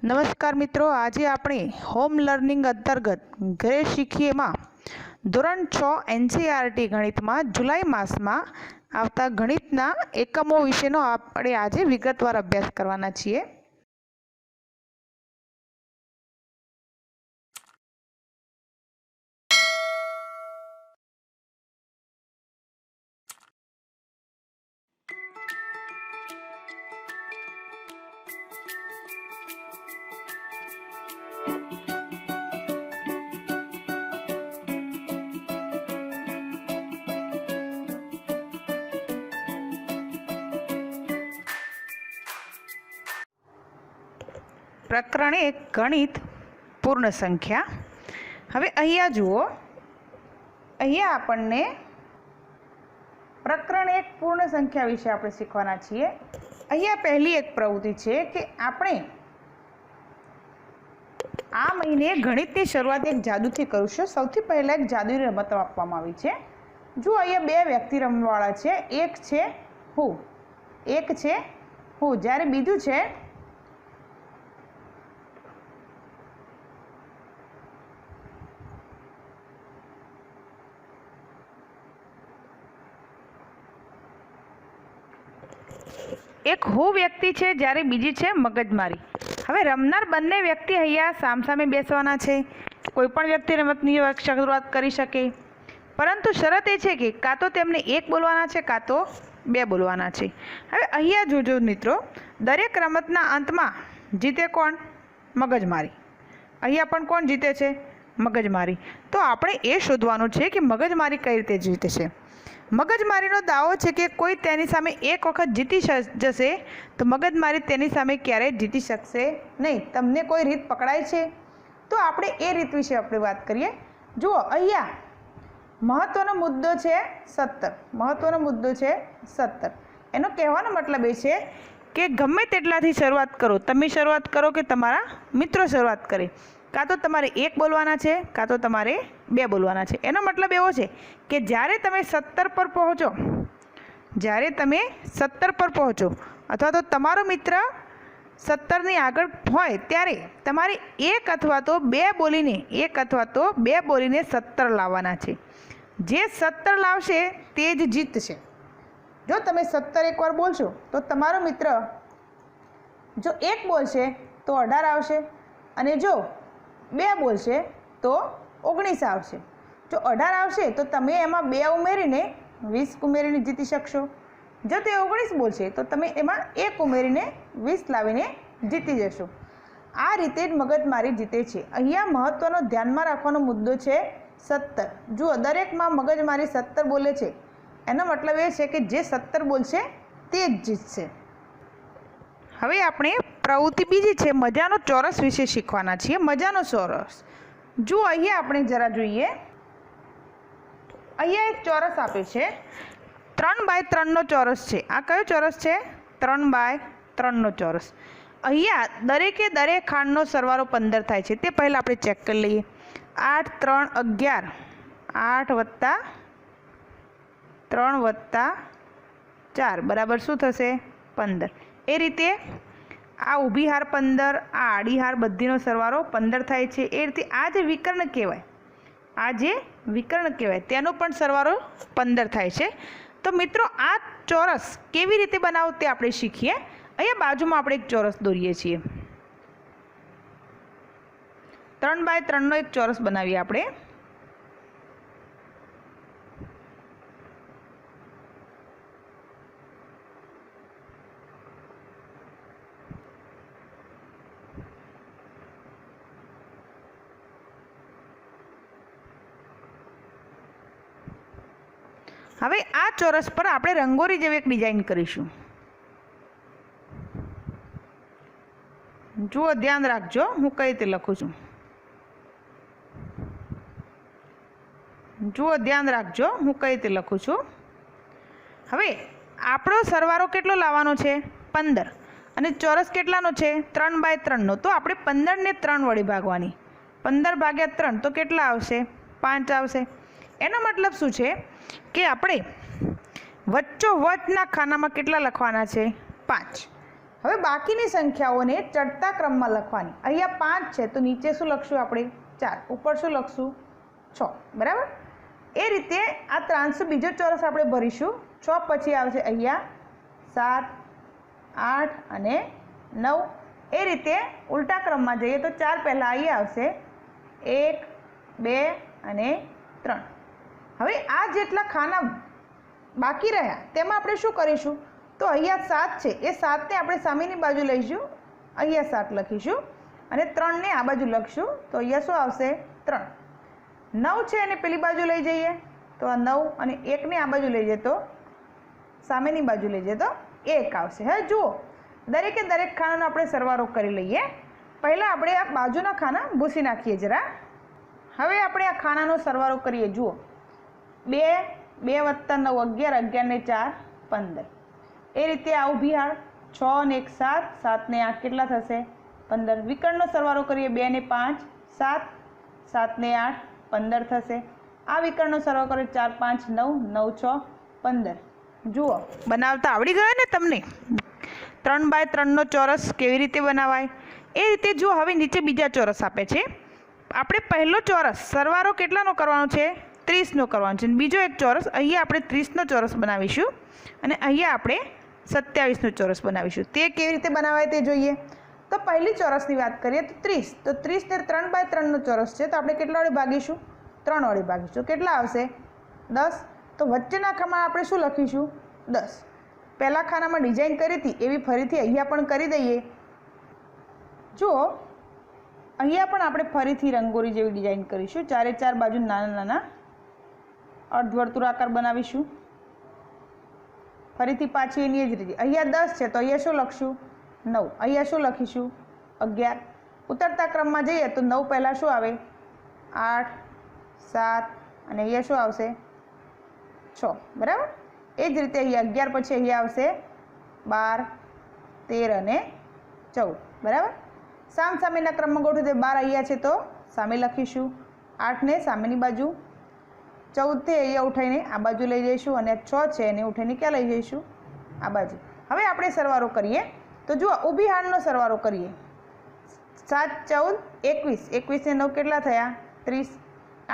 નમસ્કાર મિત્રો, આજે આપણે હોમ લર્નિંગ અંતર્ગત ઘરે શીખીએમાં ધોરણ 6 એનસીઈઆરટી ગણિતમાં જુલાઈ માસમાં આવતા ગણિતના એકમો વિશેનો આપણે આજે વિગતવાર અભ્યાસ કરવાના છીએ। પ્રકરણ 1 ગણિત પૂર્ણ સંખ્યા। હવે અહીંયા જુઓ, અહીંયા આપણને પ્રકરણ 1 પૂર્ણ સંખ્યા વિશે આપણે શીખવાના છીએ। અહીંયા પહેલી એક પ્રવૃત્તિ છે કે આપણે આ મહિને ગણિતની શરૂઆત એક જાદુથી કરીશું। સૌથી પહેલાં એક જાદુની રમત આપવામાં આવી છે। જો અહીંયા બે વ્યક્તિ રમવાવાળા છે, એક છે હું, જ્યારે બીજું છે એક હું વ્યક્તિ છે, જ્યારે બીજી છે મગજમારી। હવે રમનાર બંને વ્યક્તિ અહીંયા સામસામે બેસવાના છે। કોઈ પણ વ્યક્તિ રમતની શરૂઆત કરી શકે, પરંતુ શરત એ છે કે કાં તો તેમને એક બોલવાના છે કાં તો બે બોલવાના છે। હવે અહીંયા જોજો મિત્રો, દરેક રમતના અંતમાં જીતે કોણ? મગજમારી। અહીંયા પણ કોણ જીતે છે? મગજમારી। તો આપણે એ શોધવાનું છે કે મગજમારી કઈ રીતે જીતે છે। મગજમારીનો દાવો છે કે કોઈ તેની સામે એક વખત જીતી જશે તો મગજમારી તેની સામે ક્યારેય જીતી શકશે નહીં। તમને કોઈ રીત પકડાય છે? તો આપણે એ રીત વિશે આપણે વાત કરીએ। જુઓ, અહીંયા મહત્વનો મુદ્દો છે 17। મહત્વનો મુદ્દો છે 17। એનો કહેવાનો મતલબ એ છે કે ગમે તેટલાથી શરૂઆત કરો, તમે શરૂઆત કરો કે તમારા મિત્રો શરૂઆત કરે, કાં તો તમારે એક બોલવાના છે કાં તો તમારે બે બોલવાના છે। એનો મતલબ એવો છે કે જ્યારે તમે 17 પર પહોંચો અથવા તો તમારો મિત્ર 17ની આગળ હોય ત્યારે તમારે એક અથવા તો બે બોલીને 17 લાવવાના છે। જે 17 લાવશે તે જ જીતશે। જો તમે 17 એકવાર બોલશો તો તમારો મિત્ર જો એક બોલશે તો 18 આવશે, અને જો બે બોલશે તો 19 આવશે। જો 18 આવશે તો તમે એમાં 2 ઉમેરીને 20 ઉમેરીને જીતી શકશો। જો તે 19 બોલશે તો તમે એમાં 1 ઉમેરીને 20 લાવીને જીતી જશો। આ રીતે જ મગજમારી જીતે છે। અહીંયા મહત્વનો ધ્યાનમાં રાખવાનો મુદ્દો છે 17। જુઓ, દરેકમાં મગજમારી 17 બોલે છે, એનો મતલબ એ છે કે જે 17 બોલશે તે જ જીતશે। હવે આપણે પ્રવૃત્તિ બીજી છે મજાનો ચોરસ વિશે શીખવાના છીએ। મજાનો ચોરસ જુઓ, અહીંયા આપણે જરા જોઈએ। અહીંયા એક ચોરસ આપે છે, 3x3નો ચોરસ છે। આ કયો ચોરસ છે? 3x3નો ચોરસ। અહીંયા દરેક ખાંડનો સરવાળો 15 થાય છે। તે પહેલાં આપણે ચેક કરી લઈએ। 8 3 11, 8 + 3 + 4 બરાબર શું થશે? 15। એ રીતે આ ઊભી હાર 15, આ આડી હાર બધીનો સરવાળો 15 થાય છે। એ રીતે આ જે વિકર્ણ કહેવાય તેનો પણ સરવાળો 15 થાય છે। તો મિત્રો, આ ચોરસ કેવી રીતે બનાવવું તે આપણે શીખીએ। અહીંયા બાજુમાં આપણે એક ચોરસ દોરીએ છીએ। 3x3નો એક ચોરસ બનાવીએ આપણે। હવે આ ચોરસ પર આપણે રંગોળી જેવી એક ડિઝાઇન કરીશું। જુઓ, ધ્યાન રાખજો હું કઈ રીતે લખું છું। હવે આપણો સરવાળો કેટલો લાવવાનો છે? 15, અને ચોરસ કેટલાનો છે? 3x3નો। તો આપણે 15ને 3 વડે ભાગવાની। 15 / 3 તો કેટલા આવશે? 5 આવશે। એનો મતલબ શું છે કે આપણે વચ્ચોવચના ખાનામાં કેટલા લખવાના છે? 5। હવે બાકીની સંખ્યાઓને ચડતા ક્રમમાં લખવાની. અહીંયા 5 છે તો નીચે શું લખશું આપણે? 4. ઉપર શું લખશું? 6. બરાબર. એ રીતે આ 300 બીજો ચોરસ આપણે ભરીશું. 6 પછી આવશે અહીંયા 7, 8 અને 9. એ રીતે ઉલટા ક્રમમાં જઈએ તો 4 પહેલાં અહીંયા આવશે 1, 2 અને 3. હવે આ જેટલા ખાના બાકી રહ્યા તેમાં આપણે શું કરીશું? તો અહીંયા 7 છે, એ 7ને આપણે સામેની બાજુ લઈશું, અહીંયા 7 લખીશું અને 3ને આ બાજુ લખશું તો અહીંયા શું આવશે? 3. 9 છે એને પેલી બાજુ લઈ જઈએ તો આ 9 અને 1ને આ બાજુ લઈ જઈએ તો સામેની બાજુ લઈ જઈએ તો 1 આવશે. હવે જુઓ, દરેકે દરેક ખાનાનો આપણે સરવાળો કરી લઈએ. પહેલાં આપણે આ બાજુના ખાના ભૂસી નાખીએ જરા. હવે આપણે આ ખાનાનો સરવાળો કરીએ. જુઓ, 2 2 + 9 11, 11 ને 4 15. એ રીતે આ ઊભી હાળ 6 ને 1 7, 7 ને 8 કેટલા થશે? 15. વિકર્ણનો સરવાળો કરીએ. 2 ને 5 7, 7 ને 8 15 થશે. આ વિકર્ણનો સરવાળો કરીએ. 4 5 9, 9 6 15. જુઓ, બનાવતા આવડી ગયો ને તમને? 3x3નો ચોરસ કેવી રીતે બનાવાય એ રીતે. જુઓ, હવે નીચે બીજા ચોરસ આપે છે. આપણે પહેલો ચોરસ સરવાળો કેટલાનો કરવાનો છે? 30નો કરવાનો છે. બીજો એક ચોરસ અહીંયા આપણે 30નો ચોરસ બનાવીશું અને અહીંયા આપણે 27નો ચોરસ બનાવીશું. તે કેવી રીતે બનાવાય તે જોઈએ. તો પહેલી ચોરસની વાત કરીએ તો 30. તો 30 ને 3x3નો ચોરસ છે તો આપણે કેટલા વડે ભાગીશું? 3 વડે ભાગીશું. કેટલા આવશે? 10. તો વચ્ચેના ખાનામાં આપણે શું લખીશું? 10. પહેલા ખાનામાં ડિઝાઇન કરી હતી એવી ફરીથી અહીંયા પણ કરી દઈએ. જુઓ, અહીંયા પણ આપણે ફરીથી રંગોળી જેવી ડિઝાઇન કરીશું. 4 4 બાજુ નાના નાના અર્ધવર્તુળાકાર બનાવીશું. ફરીથી પાછી એની જ રીતે અહીંયા 10 છે તો અહીંયા શું લખશું? 9. અહીંયા શું લખીશું? 11. ઉતરતા ક્રમમાં જઈએ તો 9 પહેલાં શું આવે? 8 7 અને અહીંયા શું આવશે? 6. બરાબર. એ જ રીતે અહીંયા 11 પછી અહીંયા આવશે 12 13 અને 14. બરાબર. સામસામેના ક્રમમાં ગોઠવી દે. 12 અહીંયા છે તો સામે લખીશું, 8ને સામેની બાજુ, 14થી અહીંયા ઉઠાઈને આ બાજુ લઈ જઈશું અને 6 છે એને ઉઠાઈને ક્યાં લઈ જઈશું? આ બાજુ. હવે આપણે સરવાળો કરીએ તો જુઓ, ઊભી હાળનો સરવાળો કરીએ. 7 14 21, 21 ને 9 કેટલા થયા? 30.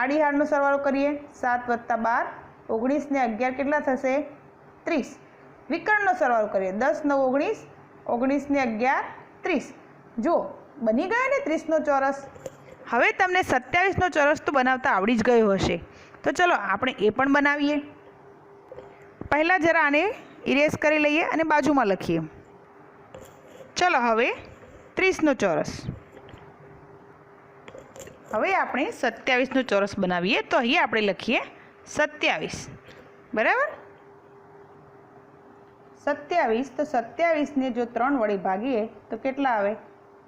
આડી હાળનો સરવાળો કરીએ. 7 + 12 19 ને 11 કેટલા થશે? 30. વિકર્ણનો સરવાળો કરીએ. 10 9 19, 19 ને 11 30. જુઓ, બની ગયો ને 30નો ચોરસ. હવે તમને 27નો ચોરસ તો બનાવતા આવડી જ ગયો હશે. તો ચલો આપણે એ પણ બનાવીએ. પહેલાં જરા આને ઇરેઝ કરી લઈએ અને બાજુમાં લખીએ. ચલો હવે 30નો ચોરસ. હવે આપણે 27નો ચોરસ બનાવીએ. તો અહીંયા આપણે લખીએ 27. બરાબર. 27. તો 27ને જો 3 વડે ભાગીએ તો કેટલા આવે?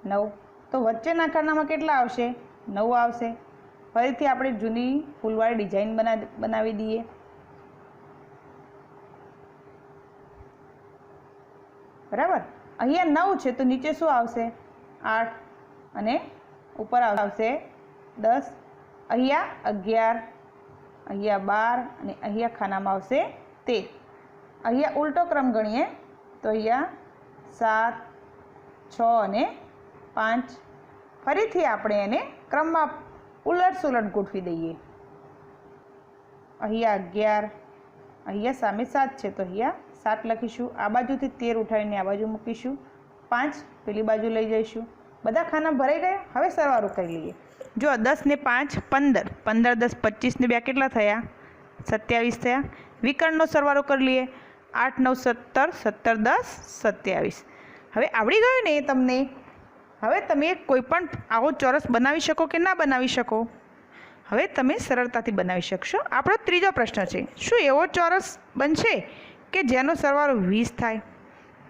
9. તો વચ્ચેના ખાનામાં કેટલા આવશે? 9 આવશે. ફરીથી આપણે જૂની ફૂલવાળી ડિઝાઇન બનાવી દઈએ. બરાબર. અહીંયા 9 છે તો નીચે શું આવશે? 8 અને ઉપર આવશે 10. અહીંયા 11, અહીંયા 12 અને અહીંયા ખાનામાં આવશે 13. અહીંયા ઉલટો ક્રમ ગણીએ તો અહીંયા 7 6 અને 5. ફરીથી આપણે એને ક્રમમાં ઉલટ સુલટ ગોઠવી દઈએ. અહીંયા 11, અહીંયા સામે 7 છે તો અહીંયા 7 લખીશું. આ બાજુથી 13 ઉઠાવીને આ બાજુ મૂકીશું. 5 પેલી બાજુ લઈ જઈશું. બધા ખાના ભરાઈ ગયા. હવે સરવાળો કરી લઈએ. જો 10 ને 5 15, 15 10 25 ને 2 કેટલા થયા? 27 થયા. વિકર્ણનો સરવાળો કરી લઈએ. 8 9 17, 17 10 27. હવે આવડી ગયું ને તમને? હવે તમે કોઈ પણ આવો ચોરસ બનાવી શકો કે ના બનાવી શકો? હવે તમે સરળતાથી બનાવી શકશો. આપણો ત્રીજો પ્રશ્ન છે, શું એવો ચોરસ બનશે કે જેનો સરવાળો 20 થાય?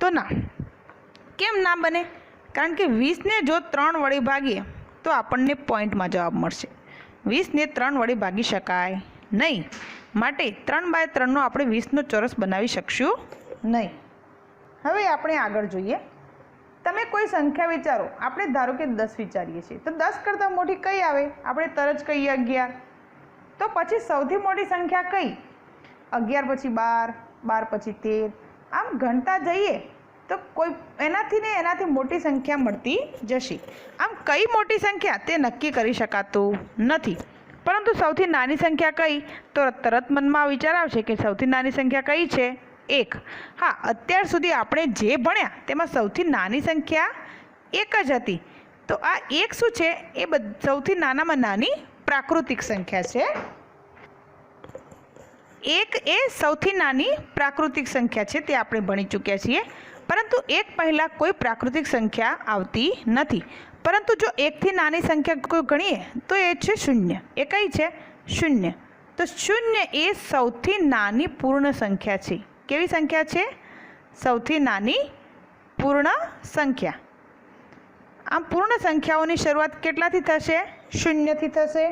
તો ના. કેમ ના બને? કારણ કે 20ને જો 3 વડે ભાગીએ તો આપણને પોઈન્ટમાં જવાબ મળશે. 20ને 3 વડે ભાગી શકાય નહીં. માટે 3x3નો આપણે 20નો ચોરસ બનાવી શકશું નહીં. હવે આપણે આગળ જોઈએ. તમે કોઈ સંખ્યા વિચારો. આપણે ધારો કે 10 વિચારીએ છીએ તો 10 કરતાં મોટી કઈ આવે? આપણે તરત કહીએ 11. તો પછી સૌથી મોટી સંખ્યા કઈ? 11 પછી 12, 12 પછી 13. આમ ગણતા જઈએ તો કોઈ એનાથી ને એનાથી મોટી સંખ્યા મળતી જશે. આમ કઈ મોટી સંખ્યા તે નક્કી કરી શકાતું નથી, પરંતુ સૌથી નાની સંખ્યા કઈ, તો તરત મનમાં વિચાર આવશે કે સૌથી નાની સંખ્યા કઈ છે? 1. હા, અત્યાર સુધી આપણે જે ભણ્યા તેમાં સૌથી નાની સંખ્યા 1 જ હતી. તો આ 1 શું છે? એ સૌથી નાનામાં નાની પ્રાકૃતિક સંખ્યા છે. 1 એ સૌથી નાની પ્રાકૃતિક સંખ્યા છે, તે આપણે ભણી ચૂક્યા છીએ. પરંતુ 1 પહેલાં કોઈ પ્રાકૃતિક સંખ્યા આવતી નથી. પરંતુ જો 1થી નાની સંખ્યા કોઈ ગણીએ તો એ છે 0. એ કઈ છે? 0. તો 0 એ સૌથી નાની પૂર્ણ સંખ્યા છે. કેવી સંખ્યા છે? સૌથી નાની પૂર્ણ સંખ્યા. આમ પૂર્ણ સંખ્યાઓની શરૂઆત કેટલાથી થશે? 0થી થશે.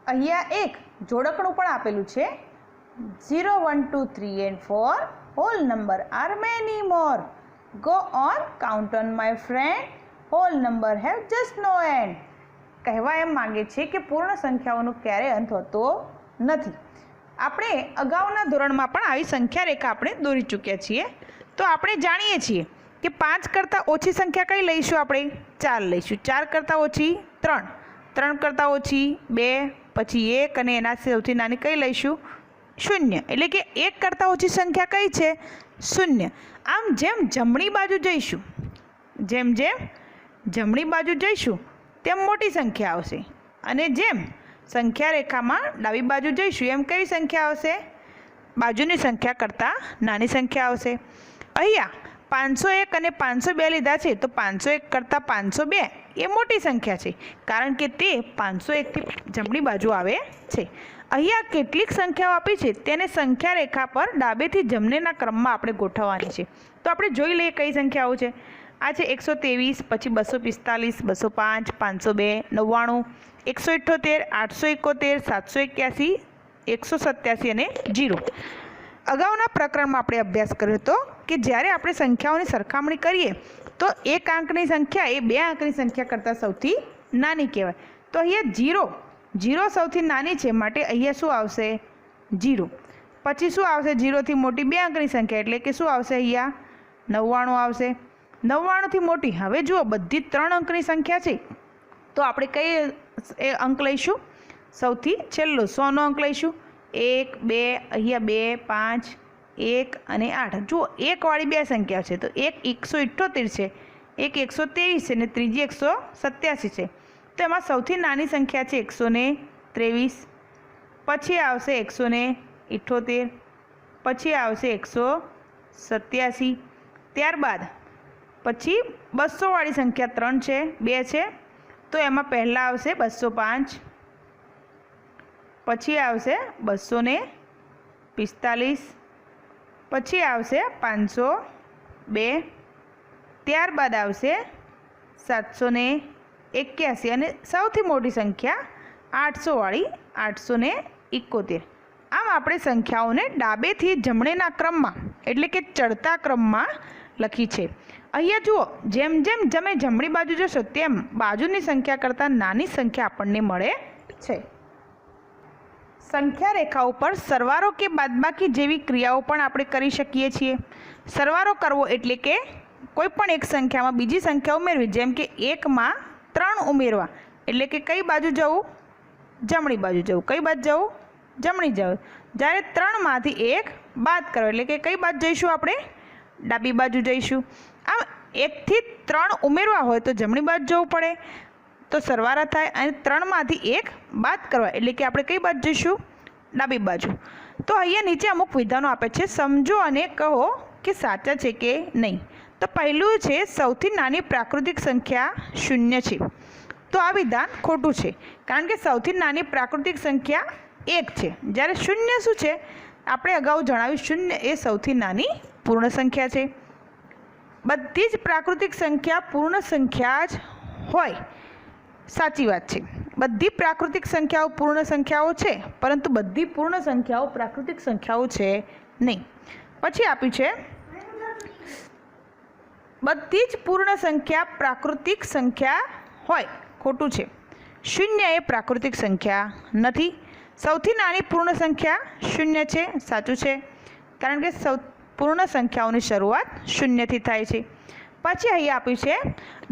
અહીંયા એક જોડકણું પણ આપેલું છે. 0, 1, 2, 3 and 4 whole number are many more. Go on, count on my friend. Whole number have just no end. કહેવા એમ માંગે છે કે પૂર્ણ સંખ્યાઓનો ક્યારેય અંત હોતો નથી. આપણે અગાઉના ધોરણમાં પણ આવી સંખ્યા રેખા આપણે દોરી ચૂક્યા છીએ. તો આપણે જાણીએ છીએ કે 5 કરતાં ઓછી સંખ્યા કઈ લઈશું? આપણે 4 લઈશું. 4 કરતાં ઓછી 3, 3 કરતાં ઓછી 2, પછી 1 અને એના સૌથી નાની કઈ લઈશું? 0. એટલે કે 1 કરતાં ઓછી સંખ્યા કઈ છે? 0. આમ જેમ જમણી બાજુ જઈશું, જેમ જમણી બાજુ જઈશું તેમ મોટી સંખ્યા આવશે, અને જેમ સંખ્યા રેખામાં ડાબી બાજુ જઈશું એમ કઈ સંખ્યા આવશે? બાજુની સંખ્યા કરતાં નાની સંખ્યા આવશે. અહીંયા 501 અને 502 લીધા છે, તો 501 કરતાં 502 એ મોટી સંખ્યા છે, કારણ કે તે 501થી જમણી બાજુ આવે છે. અહીંયા કેટલીક સંખ્યાઓ આપી છે તેને સંખ્યા રેખા પર ડાબેથી જમણેના ક્રમમાં આપણે ગોઠવવાની છે. તો આપણે જોઈ લઈએ કઈ સંખ્યાઓ છે. આ છે 123, પછી 245, 205, 502, 99, 178, 871, 781, 187 અને 0. અગાઉના પ્રકરણમાં આપણે અભ્યાસ કર્યો હતો કે જ્યારે આપણે સંખ્યાઓની સરખામણી કરીએ તો એક આંકની સંખ્યા એ બે આંકની સંખ્યા કરતાં સૌથી નાની કહેવાય. તો અહીંયા 0 સૌથી નાની છે, માટે અહીંયા શું આવશે? 0. પછી શું આવશે? 0થી મોટી બે આંકની સંખ્યા, એટલે કે શું આવશે? અહીંયા 99 આવશે. 99થી મોટી, હવે જુઓ બધી 3 અંકની સંખ્યા છે, તો આપણે કઈ અંક લઈશું? સૌથી છેલ્લો 100નો અંક લઈશું. 1, 2, અહીંયા 2, 5, 1 અને 8. જુઓ 1 વાળી બે સંખ્યા છે, તો એક 178 છે, એક 123 છે, ને ત્રીજી 187 છે. તો એમાં સૌથી નાની સંખ્યા છે 123, પછી આવશે 178, પછી આવશે 187, ત્યારબાદ પછી 200 વાળી સંખ્યા 3 છે, 2 છે, તો એમાં પહેલાં આવશે 205, પછી આવશે 245, પછી આવશે 502, ત્યારબાદ આવશે 781 અને સૌથી મોટી સંખ્યા 800 વાળી 871. આમ આપણે સંખ્યાઓને ડાબેથી જમણેના ક્રમમાં, એટલે કે ચડતા ક્રમમાં લખી છે. અહીંયા જુઓ જેમ જેમ તમે જમણી બાજુ જશો તેમ બાજુની સંખ્યા કરતાં નાની સંખ્યા આપણને મળે છે. સંખ્યા રેખા ઉપર સરવાળો કે બાદબાકી જેવી ક્રિયાઓ પણ આપણે કરી શકીએ છીએ. સરવાળો કરવો એટલે કે કોઈ પણ એક સંખ્યામાં બીજી સંખ્યા ઉમેરવી. જેમ કે 1માં 3 ઉમેરવા, એટલે કે કઈ બાજુ જવું? જમણી બાજુ જવું. કઈ બાજુ જવું? જમણી જવું. જ્યારે 3માંથી 1 બાદ કરો, એટલે કે કઈ બાજુ જઈશું? આપણે ડાબી બાજુ જઈશું. આમ 1થી 3 ઉમેરવા હોય તો જમણી બાજુ જવું પડે, તો સરવાળા થાય, અને 3માંથી 1 બાદ કરવા, એટલે કે આપણે કઈ બાજુ જઈશું? ડાબી બાજુ. તો અહીંયા નીચે અમુક વિધાનો આપે છે, સમજો અને કહો કે સાચા છે કે નહીં. તો પહેલું છે સૌથી નાની પ્રાકૃતિક સંખ્યા 0 છે. તો આ વિધાન ખોટું છે, કારણ કે સૌથી નાની પ્રાકૃતિક સંખ્યા 1 છે, જ્યારે 0 શું છે? આપણે અગાઉ જણાવ્યું 0 એ સૌથી નાની પૂર્ણ સંખ્યા છે. બધી જ પ્રાકૃતિક સંખ્યા પૂર્ણ સંખ્યા જ હોય, સાચી વાત છે. બધી પ્રાકૃતિક સંખ્યાઓ પૂર્ણ સંખ્યાઓ છે, પરંતુ બધી પૂર્ણ સંખ્યાઓ પ્રાકૃતિક સંખ્યાઓ છે નહીં. પછી આપ્યું છે બધી જ પૂર્ણ સંખ્યા પ્રાકૃતિક સંખ્યા હોય, ખોટું છે. 0 એ પ્રાકૃતિક સંખ્યા નથી. સૌથી નાની પૂર્ણ સંખ્યા 0 છે, સાચું છે, કારણ કે પૂર્ણ સંખ્યાઓની શરૂઆત શૂન્યથી થાય છે. પછી અહીંયા આપ્યું છે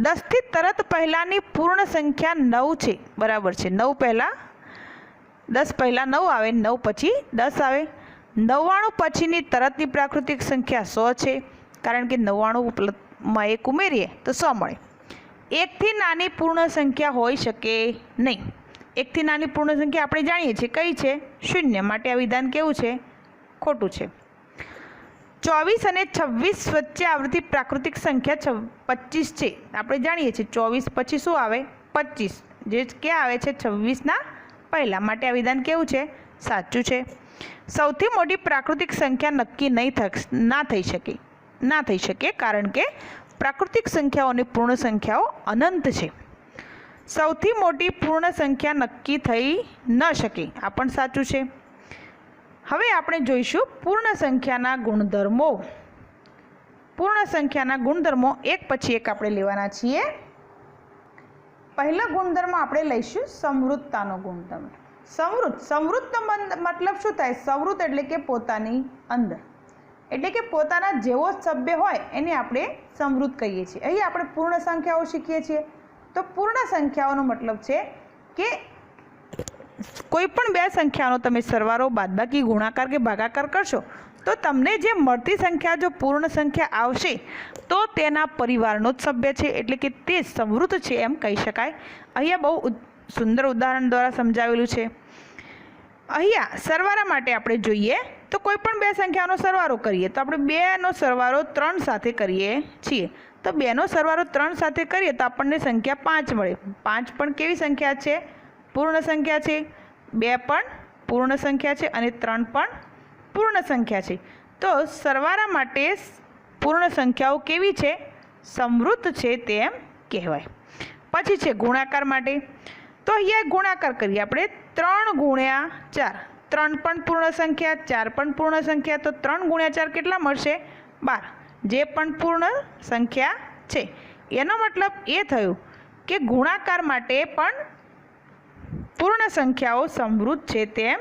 10થી તરત પહેલાંની પૂર્ણ સંખ્યા 9 છે. બરાબર છે. 9 પહેલાં 10 પહેલાં 9 આવે, 9 પછી 10 આવે. 99 પછીની તરતની પ્રાકૃતિક સંખ્યા 100 છે, કારણ કે 99માં 1 ઉમેરીએ તો 100 મળે. 1થી નાની પૂર્ણ સંખ્યા હોઈ શકે નહીં. 1થી નાની પૂર્ણ સંખ્યા આપણે જાણીએ છીએ કઈ છે? શૂન્ય. માટે આ વિધાન કેવું છે? ખોટું છે. 24 અને 26 વચ્ચે આવતી પ્રાકૃતિક સંખ્યા 25 છે. આપણે જાણીએ છીએ 24 પછી શું આવે? 25, જે ક્યાં આવે છે? 26ના પહેલાં. માટે આ વિધાન કેવું છે? સાચું છે. સૌથી મોટી પ્રાકૃતિક સંખ્યા નક્કી ના થઈ શકે, કારણ કે પ્રાકૃતિક સંખ્યાઓ અને પૂર્ણ સંખ્યાઓ અનંત છે. સૌથી મોટી પૂર્ણ સંખ્યા નક્કી થઈ ન શકે, આ પણ સાચું છે. હવે આપણે જોઈશું પૂર્ણ સંખ્યાના ગુણધર્મો. પૂર્ણ સંખ્યાના ગુણધર્મો એક પછી એક આપણે લેવાના છીએ. પહેલો ગુણધર્મ આપણે લઈશું સમૃદ્ધતાનો ગુણધર્મ. સમૃદ્ધનો મતલબ શું થાય? સમૃદ્ધ એટલે કે પોતાની અંદર, એટલે કે પોતાના જેવો સભ્ય હોય એને આપણે સમૃદ્ધ કહીએ છીએ. અહીં આપણે પૂર્ણ સંખ્યાઓ શીખીએ છીએ. તો પૂર્ણ સંખ્યાઓનો મતલબ છે કે કોઈ પણ બે સંખ્યાનો તમે સરવાળો, બાદબાકી, ગુણાકાર કે ભાગાકાર કરશો તો તમને જે મળતી સંખ્યા જો પૂર્ણ સંખ્યા આવશે તો તેના પરિવારનો જ સભ્ય છે, એટલે કે તે સમૃદ્ધ છે એમ કહી શકાય. અહીંયા બહુ સુંદર ઉદાહરણ દ્વારા સમજાવેલું છે. અહીંયા સરવાળા માટે આપણે જોઈએ તો કોઈ પણ બે સંખ્યાનો સરવાળો કરીએ તો આપણે 2નો સરવાળો 3 સાથે કરીએ છીએ. તો 2નો સરવાળો 3 સાથે કરીએ તો આપણને સંખ્યા 5 મળે. 5 પણ કેવી સંખ્યા છે? પૂર્ણ સંખ્યા છે. 2 પણ પૂર્ણ સંખ્યા છે અને 3 પણ પૂર્ણ સંખ્યા છે. તો સરવાળા માટે પૂર્ણ સંખ્યાઓ કેવી છે? સમૃદ્ધ છે તેમ કહેવાય. પછી છે ગુણાકાર માટે. તો અહીંયા ગુણાકાર કરીએ આપણે 3 ગુણ્યા 4. 3 પણ પૂર્ણ સંખ્યા, 4 પણ પૂર્ણ સંખ્યા. તો 3 ગુણ્યા 4 કેટલા મળશે? 12, જે પણ પૂર્ણ સંખ્યા છે. એનો મતલબ એ થયું કે ગુણાકાર માટે પણ પૂર્ણ સંખ્યાઓ સમૃદ્ધ છે તેમ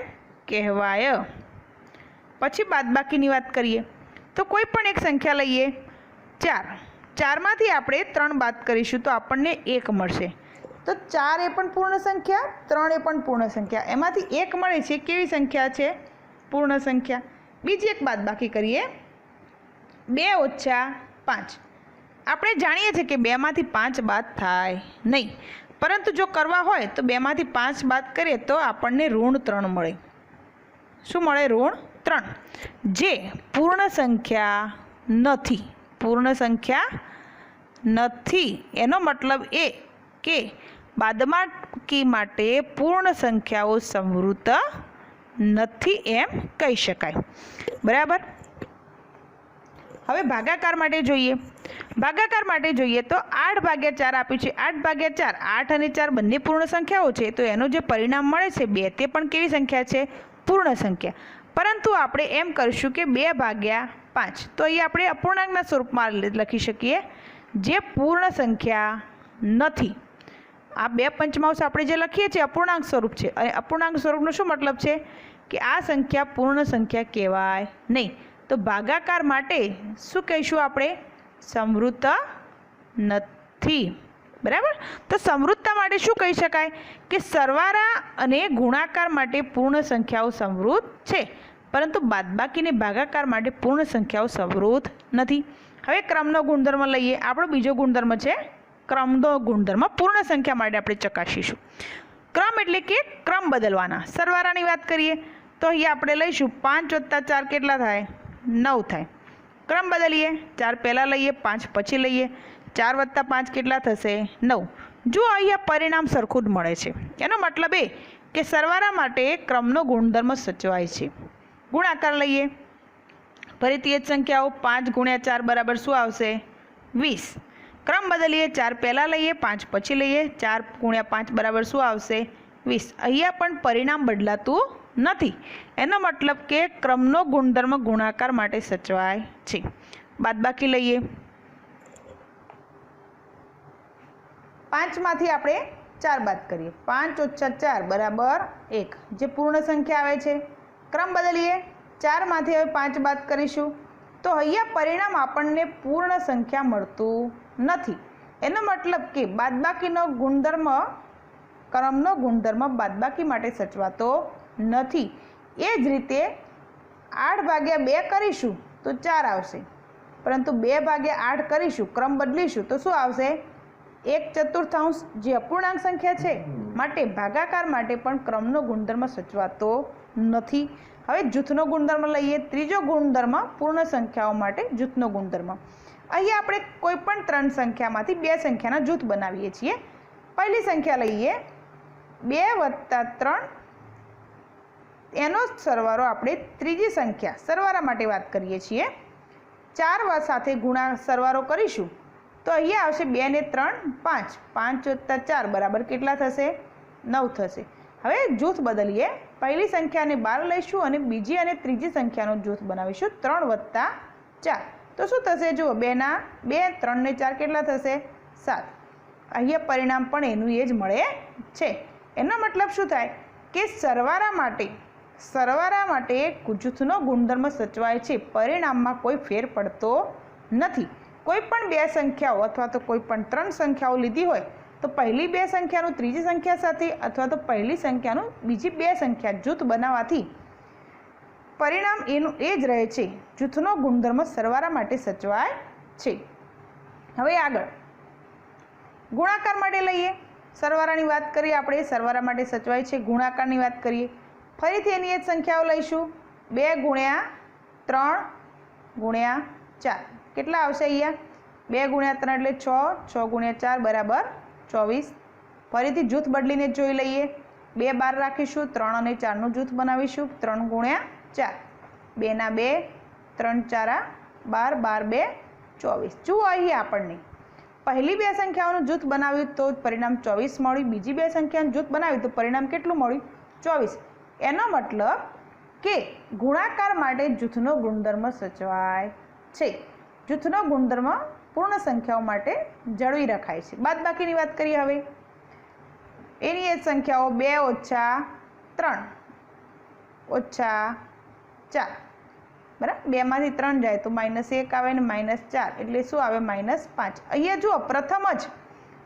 કહેવાય. પછી બાદબાકીની વાત કરીએ તો કોઈ પણ એક સંખ્યા લઈએ 4. 4માંથી આપણે 3 બાદ કરીશું તો આપણને 1 મળશે. તો 4 એ પણ પૂર્ણ સંખ્યા, 3 એ પણ પૂર્ણ સંખ્યા. એમાંથી 1 મળે છે કેવી સંખ્યા છે? પૂર્ણ સંખ્યા. બીજી એક બાદબાકી કરીએ 2 ઓછા 5. આપણે જાણીએ છીએ કે 2માંથી 5 બાદ થાય નહીં, પરંતુ જો કરવા હોય તો 2માંથી 5 બાદ કરીએ તો આપણને ઋણ 3 મળે. શું મળે? ઋણ 3, જે પૂર્ણ સંખ્યા નથી. પૂર્ણ સંખ્યા નથી એનો મતલબ એ કે બાદબાકી માટે પૂર્ણ સંખ્યાઓ સમૃદ્ધ નથી એમ કહી શકાય. બરાબર. હવે ભાગાકાર માટે જોઈએ. ભાગાકાર માટે જોઈએ તો 8/4 આપ્યું છે. 8/4, 8 અને 4 બંને પૂર્ણ સંખ્યાઓ છે, તો એનું જે પરિણામ મળે છે 2, તે પણ કેવી સંખ્યા છે? પૂર્ણ સંખ્યા. પરંતુ આપણે એમ કરીશું કે 2/5. તો અહીં આપણે અપૂર્ણાંકના સ્વરૂપમાં લખી શકીએ, જે પૂર્ણ સંખ્યા નથી. આ 2 પંચમાંશ આપણે જે લખીએ છીએ અપૂર્ણાંક સ્વરૂપ છે, અને અપૂર્ણાંક સ્વરૂપનો શું મતલબ છે કે આ સંખ્યા પૂર્ણ સંખ્યા કહેવાય નહીં. તો ભાગાકાર માટે શું કહીશું આપણે? સમૃદ્ધ નથી. બરાબર. તો સમૃદ્ધતા માટે શું કહી શકાય કે સરવાળા અને ગુણાકાર માટે પૂર્ણ સંખ્યાઓ સમૃદ્ધ છે, પરંતુ બાદબાકી અને ભાગાકાર માટે પૂર્ણ સંખ્યાઓ સમૃદ્ધ નથી. હવે ક્રમનો ગુણધર્મ લઈએ. આપણો બીજો ગુણધર્મ છે ક્રમનો ગુણધર્મ. પૂર્ણ સંખ્યા માટે આપણે ચકાસીશું. ક્રમ એટલે કે ક્રમ બદલવાના. સરવાળાની વાત કરીએ તો અહીંયા આપણે લઈશું 5 + 4 કેટલા થાય? 9 થાય. ક્રમ બદલીએ, 4 પહેલાં લઈએ, 5 પછી લઈએ. 4 + 5 કેટલા થશે? 9. જો અહીંયા પરિણામ સરખું જ મળે છે, એનો મતલબ એ કે સરવાળા માટે ક્રમનો ગુણધર્મ સચવાય છે. ગુણાકાર લઈએ, ફરીથી એ જ સંખ્યાઓ 5 × 4 બરાબર શું આવશે? 20. ક્રમ બદલીએ, 4 પહેલાં લઈએ, 5 પછી લઈએ. 4 × 5 બરાબર શું આવશે? 20. અહીંયા પણ પરિણામ બદલાતું નથી. એનો મતલબ કે ક્રમનો ગુણધર્મ ગુણાકાર માટે સચવાય છે. બાદબાકી લઈએ, 5માંથી આપણે 4 બાદ કરીએ. 5 ઓછા 4 બરાબર 1, જે પૂર્ણ સંખ્યા આવે છે. ક્રમ બદલીએ, 4માંથી હવે 5 બાદ કરીશું તો અહીંયા પરિણામ આપણને પૂર્ણ સંખ્યા મળતું નથી. એનો મતલબ કે બાદબાકીનો ગુણધર્મ ક્રમનો ગુણધર્મ બાદબાકી માટે સચવાતો નથી. એ જ રીતે 8/2 કરીશું તો 4 આવશે, પરંતુ 2/8 કરીશું, ક્રમ બદલીશું તો શું આવશે? 1/4 જે અપૂર્ણાંક સંખ્યા છે, માટે ભાગાકાર માટે પણ ક્રમનો ગુણધર્મ સચવાતો નથી. હવે જૂથનો ગુણધર્મ લઈએ. ત્રીજો ગુણધર્મ પૂર્ણ સંખ્યાઓ માટે જૂથનો ગુણધર્મ. અહીંયા આપણે કોઈ પણ 3 સંખ્યામાંથી 2 સંખ્યાના જૂથ બનાવીએ છીએ. પહેલી સંખ્યા લઈએ 2 + 3, એનો સરવાળો આપણે ત્રીજી સંખ્યા સરવાળા માટે વાત કરીએ છીએ. 4 સાથે સરવાળો કરીશું તો અહીંયા આવશે 2 ને 3 5, 5 + 4 બરાબર કેટલા થશે? 9 થશે. હવે જૂથ બદલીએ. પહેલી સંખ્યાને 12 લઈશું અને બીજી અને ત્રીજી સંખ્યાનું જૂથ બનાવીશું 3 + 4. તો શું થશે? જુઓ, 2 ના 2, 3 ને 4 કેટલા થશે? 7. અહીંયા પરિણામ પણ એનું એ જ મળે છે. એનો મતલબ શું થાય કે સરવાળા માટે જૂથનો ગુણધર્મ સચવાય છે, પરિણામમાં કોઈ ફેર પડતો નથી. કોઈ પણ 2 સંખ્યાઓ અથવા તો કોઈ પણ 3 સંખ્યાઓ લીધી હોય તો પહેલી 2 સંખ્યાનું ત્રીજી સંખ્યા સાથે અથવા તો પહેલી સંખ્યાનું બીજી 2 સંખ્યા જૂથ બનાવવાથી પરિણામ એનું એ જ રહે છે. જૂથનો ગુણધર્મ સરવાળા માટે સચવાય છે. હવે આગળ ગુણાકાર માટે લઈએ. સરવાળાની વાત કરીએ આપણે, સરવાળા માટે સચવાય છે. ગુણાકારની વાત કરીએ. ફરીથી એની એ જ સંખ્યાઓ લઈશું. 2 × 3 × 4 કેટલા આવશે? અહીંયા 2 × 3 એટલે 6, 6 × 4 બરાબર 24. ફરીથી જૂથ બદલીને જોઈ લઈએ. 2 12 રાખીશું, 3 અને 4નું જૂથ બનાવીશું 3 × 4. 2 ના 2, 3 4 12, 12 2 24. જુઓ, અહીંયા આપણને પહેલી 2 સંખ્યાઓનું જૂથ બનાવ્યું તો પરિણામ 24 મળ્યું. બીજી 2 સંખ્યાનું જૂથ બનાવ્યું તો પરિણામ કેટલું મળ્યું? 24. એનો મતલબ કે ગુણાકાર માટે જૂથનો ગુણધર્મ સચવાય છે. જૂથનો ગુણધર્મ પૂર્ણ સંખ્યાઓ માટે જાળવી રખાય છે. બાદબાકીની વાત કરીએ. હવે એની એ જ સંખ્યાઓ 2 - 3 - 4 બરાબર. 2 માંથી 3 જાય તો -1 આવે ને -4 એટલે શું આવે? -5. અહીંયા જુઓ, પ્રથમ જ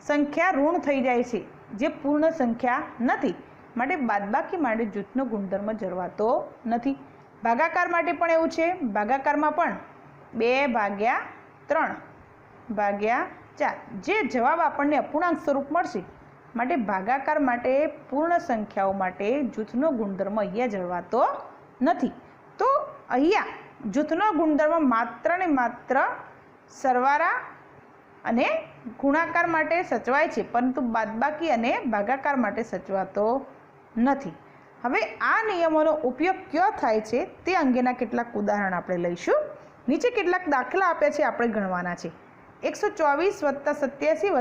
સંખ્યા ઋણ થઈ જાય છે, જે પૂર્ણ સંખ્યા નથી, માટે બાદબાકી માટે જૂથનો ગુણધર્મ જળવાતો નથી. ભાગાકાર માટે પણ એવું છે. ભાગાકારમાં પણ 2/3/4 જે જવાબ આપણને અપૂર્ણાંક સ્વરૂપ મળશે, માટે ભાગાકાર માટે પૂર્ણ સંખ્યાઓ માટે જૂથનો ગુણધર્મ અહીંયા જળવાતો નથી. તો અહીંયા જૂથનો ગુણધર્મ માત્ર ને માત્ર સરવાળા અને ગુણાકાર માટે સચવાય છે, પરંતુ બાદબાકી અને ભાગાકાર માટે સચવાતો નથી. હવે આ નિયમોનો ઉપયોગ ક્યાં થાય છે તે અંગેના કેટલાક ઉદાહરણ આપણે લઈશું. નીચે કેટલાક દાખલા આપ્યા છે, આપણે ગણવાના છે. 124 + 87 +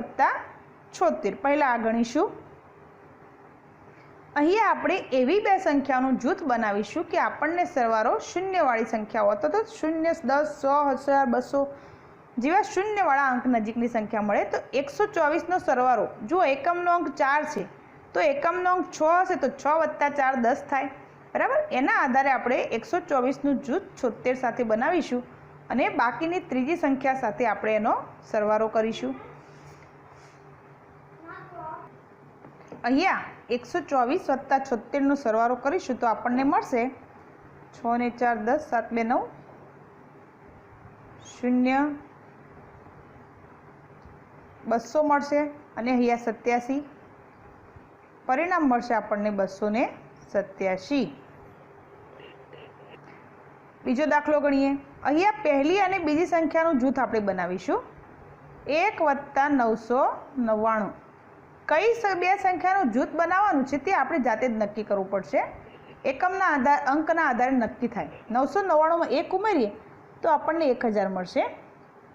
76. પહેલાં આ ગણીશું. અહીંયા આપણે એવી 2 સંખ્યાઓનું જૂથ બનાવીશું કે આપણને સરવાળો શૂન્યવાળી સંખ્યાઓ અથવા તો 0, 10, 100, 1000, 200 જેવા શૂન્યવાળા અંક નજીકની સંખ્યા મળે. તો 124નો સરવાળો, જુઓ એકમનો અંક 4 છે તો એકમનો અંક 6 હશે તો 6 + 4 10 થાય બરાબર. એના આધારે આપણે 124નું જૂથ 76 સાથે બનાવીશું અને બાકીની ત્રીજી સંખ્યા સાથે આપણે એનો સરવાળો કરીશું. અહીંયા 124 + 76નો સરવાળો કરીશું તો આપણને મળશે 6 ને 4 10, 7 2 9 0 200 મળશે અને અહીંયા 87. પરિણામ મળશે આપણને 287. બીજો દાખલો ગણીએ. અહીંયા પહેલી અને બીજી સંખ્યાનું જૂથ આપણે બનાવીશું 1 + 999. કઈ 2 સંખ્યાનું જૂથ બનાવવાનું છે તે આપણે જાતે જ નક્કી કરવું પડશે. એકમના અંકના આધારે નક્કી થાય. 999માં 1 ઉમેરીએ તો આપણને 1000 મળશે.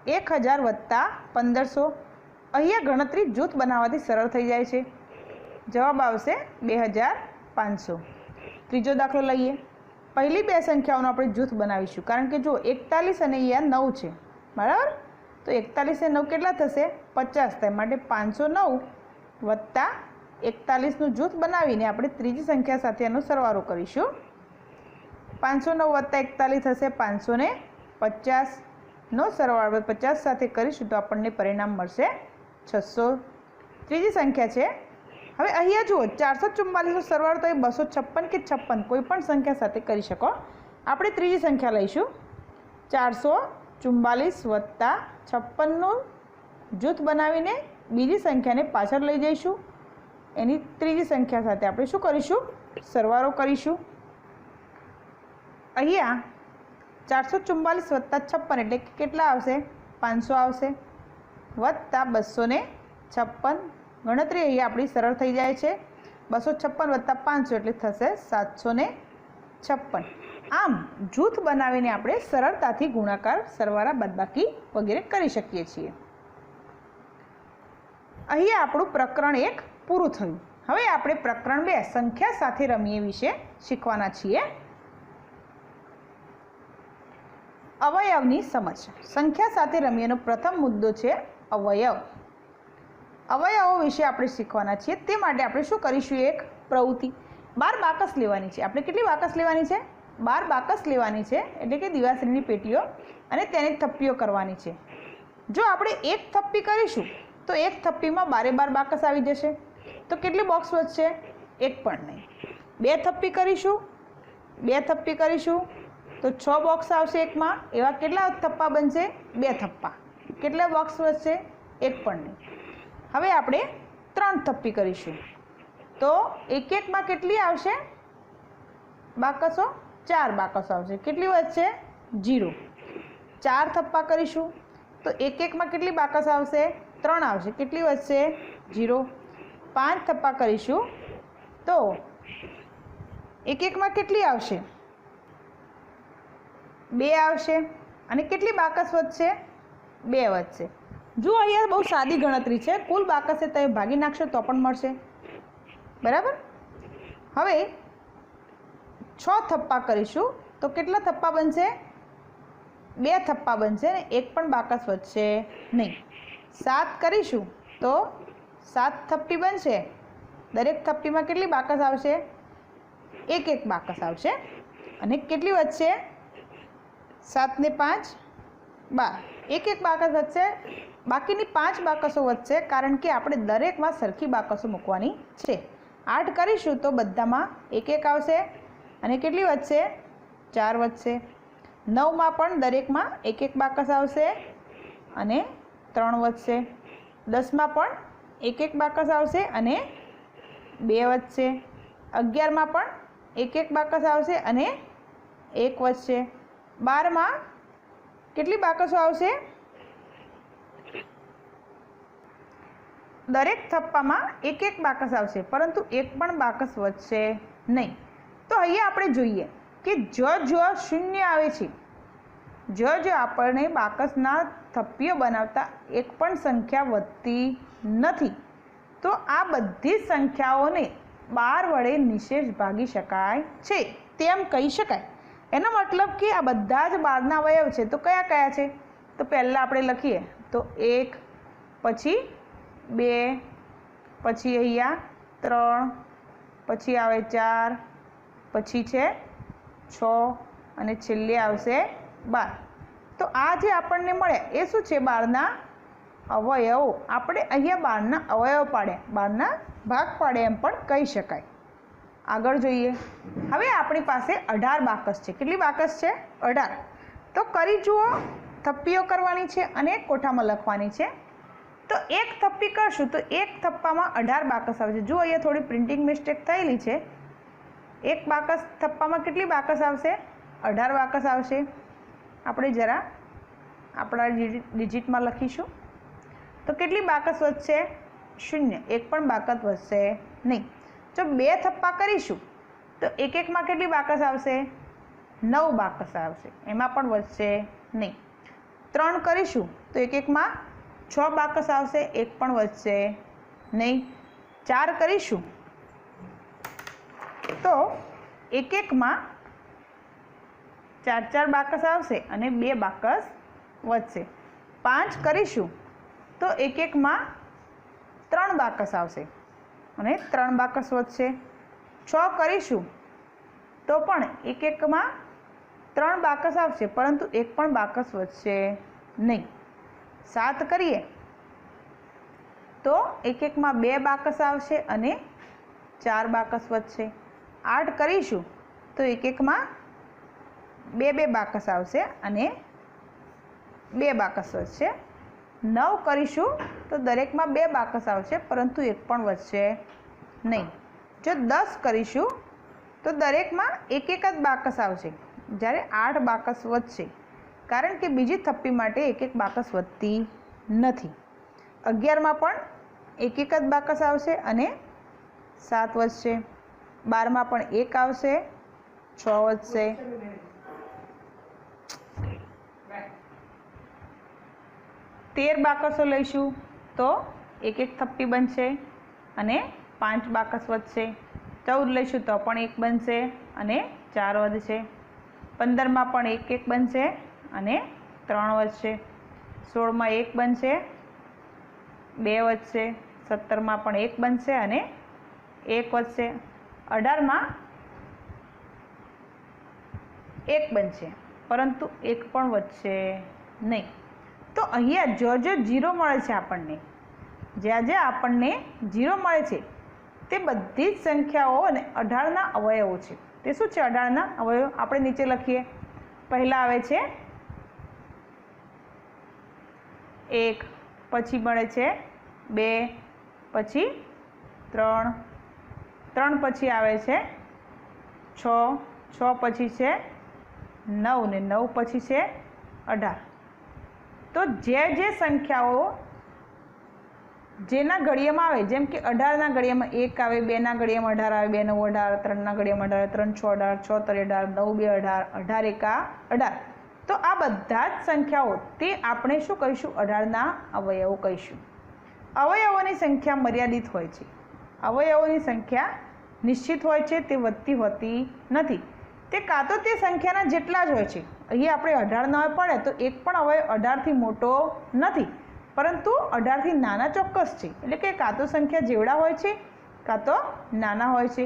1000 + 1500. અહીંયા ગણતરી જૂથ બનાવવાથી સરળ થઈ જાય છે. જવાબ આવશે 2500. ત્રીજો દાખલો લઈએ. પહેલી 2 સંખ્યાઓનું આપણે જૂથ બનાવીશું, કારણ કે જો 41 અને અહીંયા 9 છે બરાબર. તો 41 ને 9 કેટલા થશે? 50 થાય. માટે 509 + 41નું જૂથ બનાવીને આપણે ત્રીજી સંખ્યા સાથે એનો સરવાળો કરીશું. 509 + 41 થશે 50નો સરવાળો 50 સાથે કરીશું તો આપણને પરિણામ મળશે 600. ત્રીજી સંખ્યા છે. હવે અહીંયા જુઓ 444નો સરવાળો તો એ 256 કે 56 કોઈ પણ સંખ્યા સાથે કરી શકો. આપણે ત્રીજી સંખ્યા લઈશું. 444 + 56નું જૂથ બનાવીને બીજી સંખ્યાને પાછળ લઈ જઈશું. એની ત્રીજી સંખ્યા સાથે આપણે શું કરીશું? સરવાળો કરીશું. અહીંયા 444 + 56 એટલે કેટલા આવશે? 500 આવશે વત્તા 256. ગણતરી અહીંયા આપણી સરળ થઈ જાય છે. 256 + 500 એટલે થશે 756. આમ જૂથ બનાવીને આપણે સરળતાથી ગુણાકાર, સરવાળા, બાદબાકી વગેરે કરી શકીએ છીએ. અહીંયા આપણું પ્રકરણ 1 પૂરું થયું. હવે આપણે પ્રકરણ 2 સંખ્યા સાથે રમીએ વિશે શીખવાના છીએ. અવયવની સમજ. સંખ્યા સાથે રમીએનો પ્રથમ મુદ્દો છે અવયવ. અવયવો વિશે આપણે શીખવાના છીએ. તે માટે આપણે શું કરીશું? એક પ્રવૃત્તિ. 12 બાકસ લેવાની છે. આપણે કેટલી બાકસ લેવાની છે? 12 બાકસ લેવાની છે, એટલે કે દિવાસળીની પેટીઓ, અને તેની થપ્પીઓ કરવાની છે. જો આપણે એક થપ્પી કરીશું તો એક થપ્પીમાં 12 બાકસ આવી જશે. તો કેટલી બોક્સ વધશે? એક પણ નહીં. 2 થપ્પી કરીશું, 2 થપ્પી કરીશું તો 6 બોક્સ આવશે એકમાં. એવા કેટલા થપ્પા બનશે? 2 થપ્પા. કેટલા બોક્સ વધશે? એક પણ નહીં. હવે આપણે 3 થપ્પી કરીશું તો એકમાં કેટલી આવશે બાકસો? 4 બાકસો આવશે. કેટલી વધશે? 0. 4 થપ્પા કરીશું તો એકમાં કેટલી બાકસ આવશે? 3 આવશે. કેટલી વધશે? 0. 5 થપ્પા કરીશું તો એકમાં કેટલી આવશે? 2 આવશે. અને કેટલી બાકસ વધશે? 2 વધશે. જો અહીંયા બહુ સાદી ગણતરી છે. કુલ બાકસે તમે ભાગી નાખશો તો પણ મળશે. બરાબર. હવે 6 થપ્પા કરીશું તો કેટલા થપ્પા બનશે? 2 થપ્પા બનશે ને એક પણ બાકસ વધશે નહીં. 7 કરીશું તો 7 થપ્પી બનશે. દરેક થપ્પીમાં કેટલી બાકસ આવશે? એક બાકસ આવશે. અને કેટલી વધશે? 7 ને 5 12. એક બાકસ વધશે. બાકીની 5 બાકસો વધશે, કારણ કે આપણે દરેકમાં સરખી બાકસો મૂકવાની છે. 8 કરીશું તો બધામાં એક આવશે. અને કેટલી વધશે? 4 વધશે. 9માં પણ દરેકમાં એક બાકસ આવશે અને 3 વધશે. 10માં પણ એક બાકસ આવશે અને 2 વધશે. 11માં પણ એક બાકસ આવશે અને 1 વધશે. 12માં કેટલી બાકસો આવશે? દરેક થપ્પામાં એક બાકસ આવશે, પરંતુ એક પણ બાકસ વધશે નહીં. તો અહીંયા આપણે જોઈએ કે જો શૂન્ય આવે છે, જો આપણને બાકસના થપ્પીઓ બનાવતા એક પણ સંખ્યા વધતી નથી, તો આ બધી સંખ્યાઓને 12 વડે નિશેષ ભાગી શકાય છે તેમ કહી શકાય. એનો મતલબ કે આ બધા જ 12ના અવયવ છે. તો કયા કયા છે? તો પહેલાં આપણે લખીએ તો 1, પછી 2, પછી અહીંયા 3, પછી આવે 4, પછી છે 6 અને છેલ્લે આવશે 12. તો આ જે આપણને મળે એ શું છે? 12ના અવયવો. આપણે અહીંયા 12ના અવયવ પાડ્યા, 12ના ભાગ પાડ્યા એમ પણ કહી શકાય. આગળ જોઈએ. હવે આપણી પાસે 18 બાકસ છે. કેટલી બાકસ છે? 18. તો કરી જુઓ. થપ્પીઓ કરવાની છે અને કોઠામાં લખવાની છે. તો એક થપ્પી કરશું તો એક થપ્પામાં 18 બાકસ આવશે. જુઓ અહીંયા થોડી પ્રિન્ટિંગ મિસ્ટેક થયેલી છે. એક બાકસ થપ્પામાં કેટલી બાકસ આવશે? 18 બાકસ આવશે. આપણે જરા આપણા ડિજિટમાં લખીશું તો કેટલી બાકસ વધશે? 0. એક પણ બાકસ વધશે નહીં. જો 2 થપ્પા કરીશું તો એકમાં કેટલી બાકસ આવશે? 9 બાકસ આવશે. એમાં પણ વધશે નહીં. 3 કરીશું તો એકમાં 6 બાકસ આવશે. એક પણ વધશે નહીં. 4 કરીશું તો એકમાં 4 બાકસ આવશે અને 2 બાકસ વધશે. 5 કરીશું તો એકમાં 3 બાકસ આવશે અને 3 બાકસ વધશે. 6 કરીશું તો પણ એકમાં 3 બાકસ આવશે, પરંતુ એક પણ બાકસ વધશે નહીં. 7 કરીએ તો એક એકમાં 2 બાકસ આવશે અને 4 બાકસ વધશે. 8 કરીશું તો એક એકમાં 2 બાકસ આવશે અને 2 બાકસ વધશે. 9 કરીશું તો દરેકમાં 2 બાકસ આવશે, પરંતુ એક પણ વધશે નહીં. જો 10 કરીશું તો દરેકમાં એક જ બાકસ આવશે, જ્યારે 8 બાકસ વધશે, કારણ કે બીજી થપ્પી માટે એક બાકસ વધતી નથી. 11માં પણ એક જ બાકસ આવશે અને 7 વધશે. 12માં પણ 1 આવશે, 6 વધશે. 13 બાકસો લઈશું તો એક થપ્પી બનશે અને 5 બાકસ વધશે. 14 લઈશું તો પણ 1 બનશે અને 4 વધશે. 15માં પણ 1 બનશે અને 3 વધશે. 16માં 1 બનશે, 2 વધશે. 17માં પણ 1 બનશે અને 1 વધશે. 18માં 1 બનશે, પરંતુ 1 પણ વધશે નહીં. તો અહીંયા જો 0 મળે છે આપણને, જ્યાં આપણને 0 મળે છે તે બધી જ સંખ્યાઓ અને 18ના અવયવો છે. તે શું છે 18ના અવયવો? આપણે નીચે લખીએ. પહેલા આવે છે 1, પછી મળે છે 2, પછી 3, 3 પછી આવે છે 6, 6 પછી છે 9 ને 9 પછી છે 18. તો જે સંખ્યાઓ જેના ઘડિયામાં આવે, જેમ કે 18ના ઘડિયામાં 1 આવે, 2ના ઘડિયામાં 18 આવે, 2 9 18, 3ના ઘડિયામાં 18, 3 6 18, 6 3 18, 9 2 18, 18 1 18. તો આ બધા જ સંખ્યાઓ તે આપણે શું કહીશું? 18ના અવયવો કહીશું. અવયવોની સંખ્યા મર્યાદિત હોય છે. અવયવોની સંખ્યા નિશ્ચિત હોય છે, તે વધતી હોતી નથી. તે કાં તો તે સંખ્યાના જેટલા જ હોય છે. અહીં આપણે 18 ના પડે તો એક પણ અવયવ 18થી મોટો નથી, પરંતુ 18થી નાના ચોક્કસ છે. એટલે કે કાં તો સંખ્યા જેવડા હોય છે કાં તો નાના હોય છે.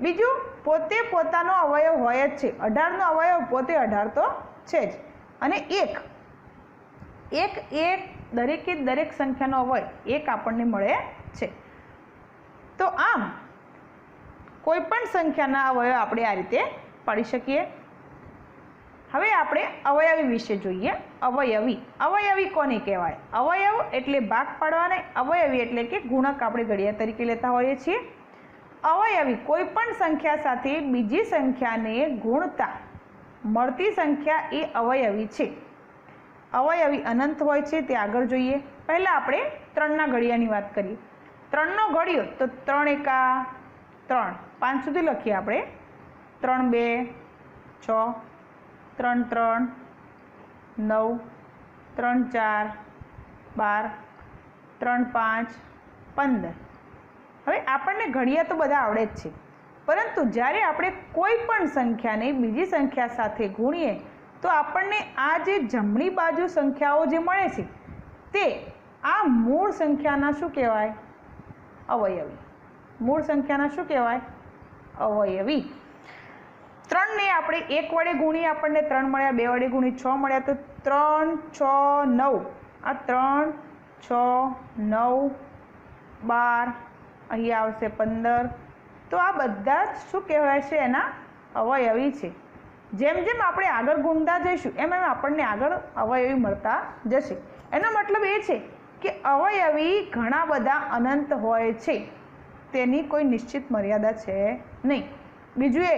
બીજું, પોતે પોતાનો અવયવ હોય જ છે. 18નો અવયવ પોતે 18 તો છે જ. અને એક એ દરેકે દરેક સંખ્યાનો અવયવ એક આપણને મળે છે. તો આમ કોઈ પણ સંખ્યાના અવયવ આપણે આ રીતે પાડી શકીએ. હવે આપણે અવયવી વિશે જોઈએ. અવયવી કોને કહેવાય? અવયવ એટલે ભાગ પાડવાને, અવયવી એટલે કે ગુણક આપણે ઘડિયા તરીકે લેતા હોઈએ છીએ. અવયવી કોઈ પણ સંખ્યા સાથે બીજી સંખ્યાને ગુણતા મળતી સંખ્યા એ અવયવી છે. અવયવી અનંત હોય છે, તે આગળ જોઈએ. પહેલાં આપણે 3ના ઘડિયાની વાત કરીએ. 3નો ઘડિયો તો 3 એકા 3, 5 સુધી લખીએ આપણે. 3 2 6, 3 3 9, 3 4 12, 3 5 15. હવે આપણને ઘડિયા તો બધા આવડે જ છે, પરંતુ જ્યારે આપણે કોઈ પણ સંખ્યાને બીજી સંખ્યા સાથે ગુણીએ તો આપણને આ જે જમણી બાજુ સંખ્યાઓ જે મળે છે તે આ મૂળ સંખ્યાના શું કહેવાય? અવયવી. મૂળ સંખ્યાના શું કહેવાય? અવયવી. 3ને આપણે 1 વડે ગુણીએ આપણને 3 મળ્યા, 2 વડે ગુણી 6 મળ્યા, તો 3 6 9. આ 3 6 9 12, અહીંયા આવશે 15. તો આ બધા જ શું કહેવાય છે? એના અવયવી છે. જેમ જેમ આપણે આગળ ગુણતા જઈશું એમ એમ આપણને આગળ અવયવી મળતા જશે. એનો મતલબ એ છે કે અવયવી ઘણા બધા અનંત હોય છે, તેની કોઈ નિશ્ચિત મર્યાદા છે નહીં. બીજું એ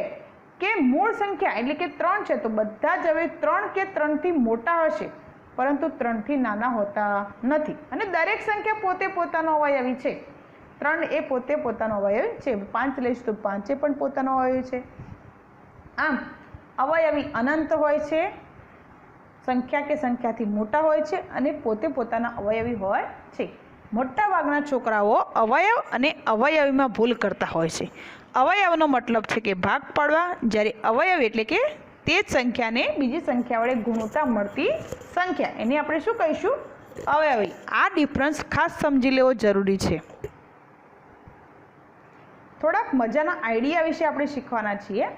કે મૂળ સંખ્યા એટલે કે 3 છે તો બધા જ હવે 3 કે 3થી મોટા હશે, પરંતુ 3થી નાના હોતા નથી. અને દરેક સંખ્યા પોતે પોતાનો અવયવી છે. 3 એ પોતે પોતાનો અવયવી છે. 5 લઈશું તો 5 પણ પોતાનો અવયવી છે. આમ અવયવી અનંત હોય છે, સંખ્યા કે સંખ્યાથી મોટા હોય છે અને પોતે પોતાના અવયવી હોય છે. મોટાભાગના છોકરાઓ અવયવ અને અવયવીમાં ભૂલ કરતા હોય છે. અવયવનો મતલબ છે કે ભાગ પાડવા, જ્યારે અવયવ એટલે કે તે જ સંખ્યાને બીજી સંખ્યા વડે ગુણતા મળતી સંખ્યા, એને આપણે શું કહીશું? અવયવી. આ ડિફરન્સ ખાસ સમજી લેવો જરૂરી છે. થોડાક મજાના આઈડિયા વિશે આપણે શીખવાના છીએ.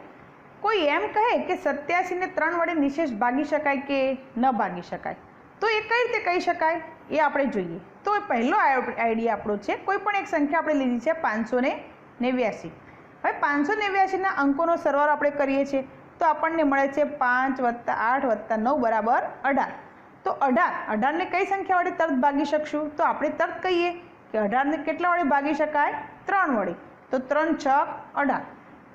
કોઈ એમ કહે કે 87 ને 3 વડે નિશેષ ભાગી શકાય કે ન ભાગી શકાય, તો એ કઈ રીતે કહી શકાય એ આપણે જોઈએ. તો પહેલો આઈડિયા આપણો છે, કોઈ પણ એક સંખ્યા આપણે લીધી છે 589. હવે 589ના અંકોનો સરવાળો આપણે કરીએ છીએ તો આપણને મળે છે 5 + 8 + 9 બરાબર 18. તો 18ને કઈ સંખ્યા વડે તરત ભાગી શકશું? તો આપણે તરત કહીએ કે 18ને કેટલા વડે ભાગી શકાય? 3 વડે. તો 3 × 6 = 18.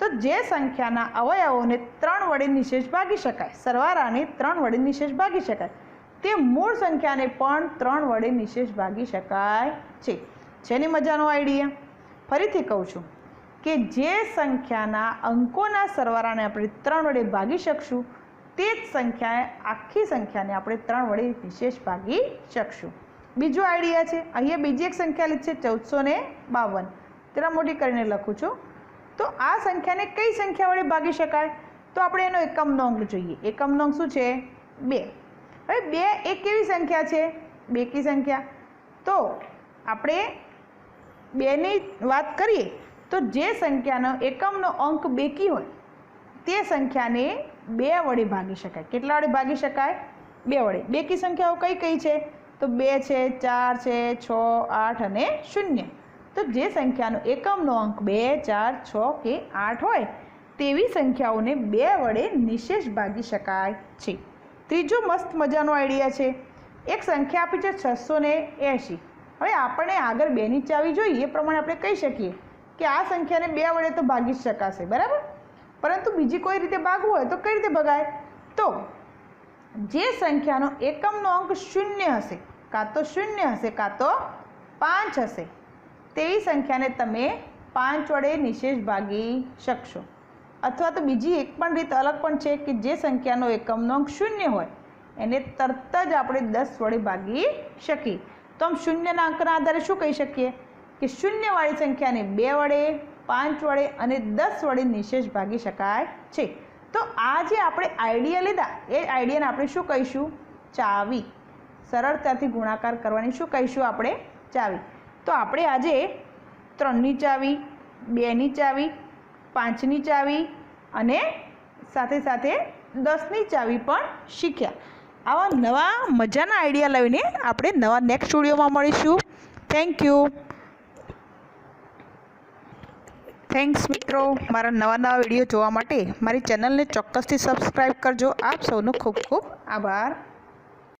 તો જે સંખ્યાના અવયવોને 3 વડે નિશેષ ભાગી શકાય, સરવાળાને 3 વડે નિશેષ ભાગી શકાય, તે મૂળ સંખ્યાને પણ 3 વડે નિશેષ ભાગી શકાય છે. જેની મજાનો આઈડિયા ફરીથી કહું છું કે જે સંખ્યાના અંકોના સરવાળાને આપણે 3 વડે ભાગી શકશું તે જ સંખ્યાએ આખી સંખ્યાને આપણે 3 વડે નિશેષ ભાગી શકશું. બીજો આઈડિયા છે, અહીંયા બીજી એક સંખ્યા લીધી છે 1452. જરા મોટી કરીને લખું છું. તો આ સંખ્યાને કઈ સંખ્યા વડે ભાગી શકાય? તો આપણે એનો એકમનો અંક જોઈએ. એકમનો અંક શું છે? 2. હવે 2 એ કેવી સંખ્યા છે? બેકી સંખ્યા. તો આપણે 2ની વાત કરીએ તો જે સંખ્યાનો એકમનો અંક બેકી હોય તે સંખ્યાને 2 વડે ભાગી શકાય. કેટલા વડે ભાગી શકાય? 2 વડે. બેકી સંખ્યાઓ કઈ કઈ છે? તો 2 છે, 4 છે, 6, 8 અને 0. તો જે સંખ્યાનો એકમનો અંક 2, 4, 6 કે 8 હોય તેવી સંખ્યાઓને 2 વડે નિશેષ ભાગી શકાય છે. ત્રીજો મસ્ત મજાનો આઈડિયા છે, એક સંખ્યા આપી છે 680. હવે આપણે આગળ 2ની ચાવી જોઈએ એ પ્રમાણે આપણે કહી શકીએ કે આ સંખ્યાને 2 વડે તો ભાગી શકાશે, બરાબર. પરંતુ બીજી કોઈ રીતે ભાગવું હોય તો કઈ રીતે ભગાય? તો જે સંખ્યાનો એકમનો અંક 0 હશે, કાં તો 0 હશે કાં તો 5 હશે, તેવી સંખ્યાને તમે 5 વડે નિશેષ ભાગી શકશો. અથવા તો બીજી એક પણ રીત અલગ પણ છે કે જે સંખ્યાનો એકમનો અંક 0 હોય એને તરત જ આપણે 10 વડે ભાગી શકીએ. તો આમ 0ના અંકના આધારે શું કહી શકીએ કે 0 વાળી સંખ્યાને 2 વડે, 5 વડે અને 10 વડે નિશેષ ભાગી શકાય છે. તો આ જે આપણે આઈડિયા લીધા એ આઈડિયાને આપણે શું કહીશું? ચાવી. સરળતાથી ગુણાકાર કરવાની શું કહીશું આપણે? ચાવી. તો આપણે આજે 3ની ચાવી, 2ની ચાવી, 5ની ચાવી અને સાથે સાથે 10ની ચાવી પણ શીખ્યા. આવા નવા મજાના આઈડિયા લઈને આપણે નવા નેક્સ્ટ વિડીયોમાં મળીશું. Thank you. થેન્ક્સ મિત્રો, મારા નવા વિડીયો જોવા માટે મારી ચેનલને ચોક્કસથી સબસ્ક્રાઈબ કરજો. આપ સૌનો ખૂબ ખૂબ આભાર.